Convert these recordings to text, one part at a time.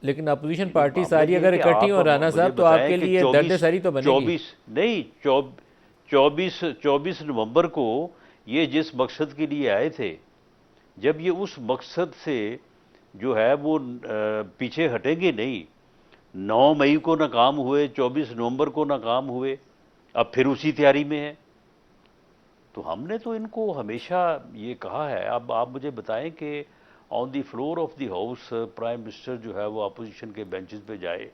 लेकिन अपोजिशन लेकिन पार्टी मामला सारी ये है अगर कि इकट्ठी आप हो राना मुझे साहब, तो बताएं आपके कि लिए दर्द 24 सरी तो बनेगी। 24 नहीं 24 नवंबर को ये जिस मकसद के लिए आए थे, जब ये उस मकसद से जो है वो पीछे हटेंगे नहीं। 9 मई को नाकाम हुए, 24 नवंबर को नाकाम हुए, अब फिर उसी तैयारी में है। तो हमने तो इनको हमेशा ये कहा है। अब आप मुझे बताएं कि on the floor of the house prime minister जो है वो अपोजिशन के बेंचेस पे जाए,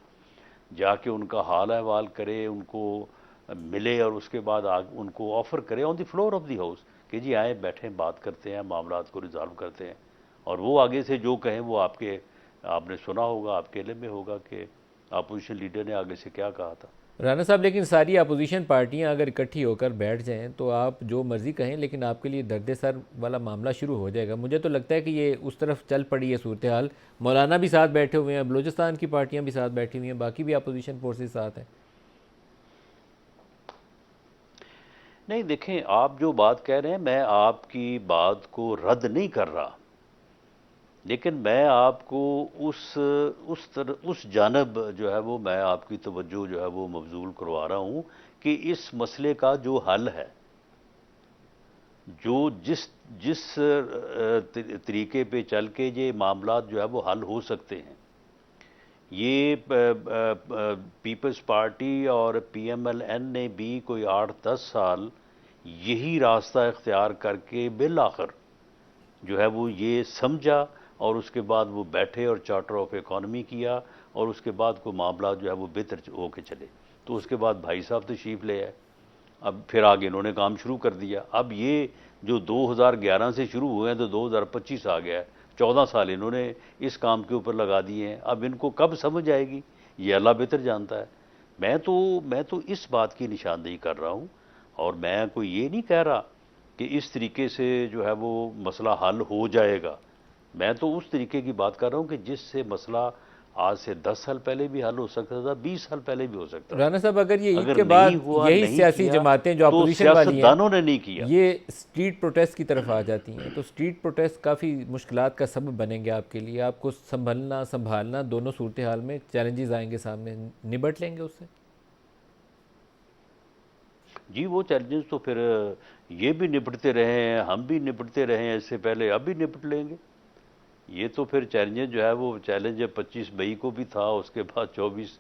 जाके उनका हाल अहवाल करे, उनको मिले, और उसके बाद उनको ऑफ़र करे on the floor of the house कि जी आए, बैठें, बात करते हैं, मामला को रिजॉल्व करते हैं। और वो आगे से जो कहें वो आपने सुना होगा, आपके इल्म में होगा कि अपोजिशन लीडर ने आगे से क्या कहा था। राना साहब, लेकिन सारी अपोजिशन पार्टियां अगर इकट्ठी होकर बैठ जाएं तो आप जो मर्ज़ी कहें, लेकिन आपके लिए दर्द सर वाला मामला शुरू हो जाएगा। मुझे तो लगता है कि ये उस तरफ चल पड़ी है सूरत हाल। मौलाना भी साथ बैठे हुए हैं, बलूचिस्तान की पार्टियां भी साथ बैठी हुई हैं, बाकी भी अपोजिशन फोर्सेस साथ हैं। नहीं, देखें, आप जो बात कह रहे हैं, मैं आपकी बात को रद्द नहीं कर रहा, लेकिन मैं आपको उस जानब जो है वो मैं आपकी तवज्जो जो है वो मबजूल करवा रहा हूँ कि इस मसले का जो हल है, जो जिस जिस तरीके पे चल के ये मामला जो है वो हल हो सकते हैं, ये पीपल्स पार्टी और पीएमएलएन ने भी कोई 8-10 साल यही रास्ता इख्तियार करके बिल आखिर जो है वो ये समझा, और उसके बाद वो बैठे और चार्टर ऑफ इकॉनमी किया, और उसके बाद को मामला जो है वो बेहतर होके चले। तो उसके बाद भाई साहब तशरीफ़ ले आए, अब फिर आगे इन्होंने काम शुरू कर दिया। अब ये जो 2011 से शुरू हुए हैं तो 2025 आ गया है, 14 साल इन्होंने इस काम के ऊपर लगा दिए हैं। अब इनको कब समझ आएगी, ये अल्लाह बेहतर जानता है। मैं तो इस बात की निशानदेही कर रहा हूँ, और मैं कोई ये नहीं कह रहा कि इस तरीके से जो है वो मसला हल हो जाएगा। मैं तो उस तरीके की बात कर रहा हूँ कि जिससे मसला आज से 10 साल पहले भी हल हो सकता था, 20 साल पहले भी हो सकता था। राना साहब, अगर ये ईद अगर के नहीं बाद हुआ, यही नहीं सियासी किया, जमातें जो तो अपोजिशन वाली हैं सियासतदानों ने नहीं किया। ये स्ट्रीट प्रोटेस्ट की तरफ आ जाती हैं, तो स्ट्रीट प्रोटेस्ट काफ़ी मुश्किलात का सबब बनेंगे आपके लिए। आपको संभलना संभालना दोनों सूरत हाल में चैलेंजेस आएंगे सामने, निपट लेंगे उससे? जी, वो चैलेंजेस तो फिर ये भी निपटते रहे हैं, हम भी निपटते रहे हैं इससे पहले, अब भी निपट लेंगे। ये तो फिर चैलेंजेस जो है वो चैलेंज 25 मई को भी था, उसके बाद 24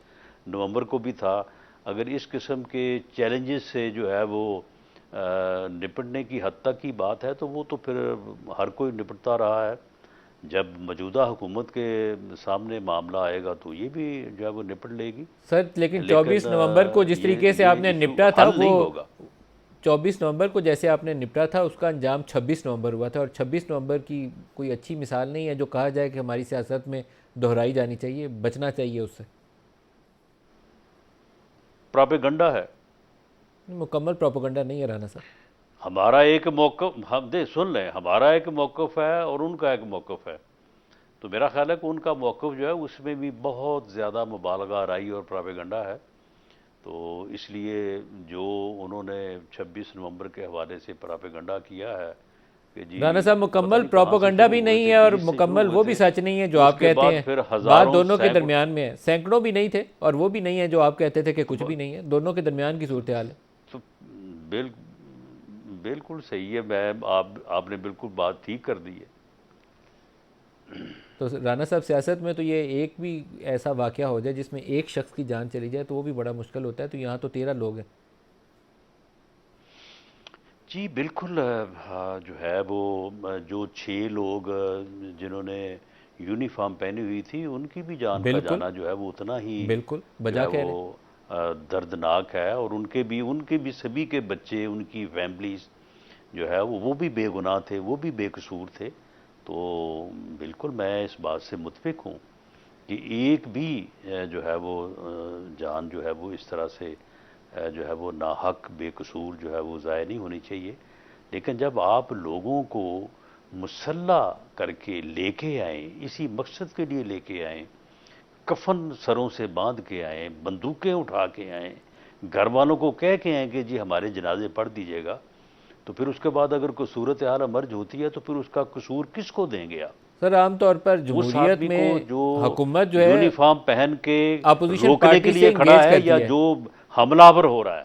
नवंबर को भी था। अगर इस किस्म के चैलेंजेस से जो है वो निपटने की हद तक की बात है, तो वो तो फिर हर कोई निपटता रहा है। जब मौजूदा हुकूमत के सामने मामला आएगा तो ये भी जो है वो निपट लेगी। सर, लेकिन लेकिन 24 नवंबर को जिस ये तरीके से ये आपने इशू निपटा था हल वो, नहीं होगा। 24 नवंबर को जैसे आपने निपटा था उसका अंजाम 26 नवंबर हुआ था, और 26 नवंबर की कोई अच्छी मिसाल नहीं है जो कहा जाए कि हमारी सियासत में दोहराई जानी चाहिए, बचना चाहिए उससे। प्रोपेगंडा है। मुकम्मल प्रोपोगंडा नहीं है राना साहब। हमारा एक मौक़िफ़, हम दे सुन लें, हमारा एक मौक़िफ़ है और उनका एक मौक़िफ़ है। तो मेरा ख्याल है कि उनका मौक़िफ़ जो है उसमें भी बहुत ज़्यादा मुबालगा आराई और प्रोपेगंडा है। तो इसलिए जो उन्होंने 26 नवंबर के हवाले से प्रोपेगंडा किया है कि जी राना साहब, पता मुकम्मल नहीं कहाँ से प्रोपोगंडा शुरू भी हुए नहीं थे, है और 20 से शुरू मुकम्मल हुए वो भी थे, सच नहीं है जो आप उसके कहते बाद हैं। फिर बात हज़ारों दोनों के सैकड़ों। दरमियान में है, सैकड़ों भी नहीं थे और वो भी नहीं है जो आप कहते थे कि कुछ भी नहीं है, दोनों के दरमियान की सूरत हाल है। तो बिल बिल्कुल सही है। आपने बिल्कुल बात ठीक कर दी है। तो राना साहब, सियासत में तो ये एक भी ऐसा वाक़या हो जाए जिसमें एक शख्स की जान चली जाए तो वो भी बड़ा मुश्किल होता है। तो यहाँ तो 13 लोग हैं। जी बिल्कुल। हाँ, जो है वो जो 6 लोग जिन्होंने यूनिफॉर्म पहनी हुई थी, उनकी भी जान का बिल्कुल, जाना जो है वो उतना ही बिल्कुल जो बजा है कह वो रहे हैं। दर्दनाक है। और उनके भी सभी के बच्चे, उनकी फैमिलीज जो है वो भी बेगुनाह थे, वो भी बेकसूर थे। तो बिल्कुल मैं इस बात से मुत्फिक हूँ कि एक भी जो है वो जान जो है वो इस तरह से जो है वो नाहक बेकसूर जो है वो ज़ाया नहीं होनी चाहिए। लेकिन जब आप लोगों को मुसल्ला करके लेके आए, इसी मकसद के लिए लेके आए, कफन सरों से बांध के आए, बंदूकें उठा के आए, घर वालों को कह के आए कि जी हमारे जनाजे पढ़ दीजिएगा, तो फिर उसके बाद अगर कोई सूरत हाल एमर्ज होती है तो फिर उसका कसूर किसको देंगे आप? सर आमतौर पर उस जमहूरियत आदमी को में जो हुकूमत जो है यूनिफॉर्म पहन के अपोजिशन रोकने पार्टी के से लिए खड़ा engage है, करती या है। जो हमलावर हो रहा है,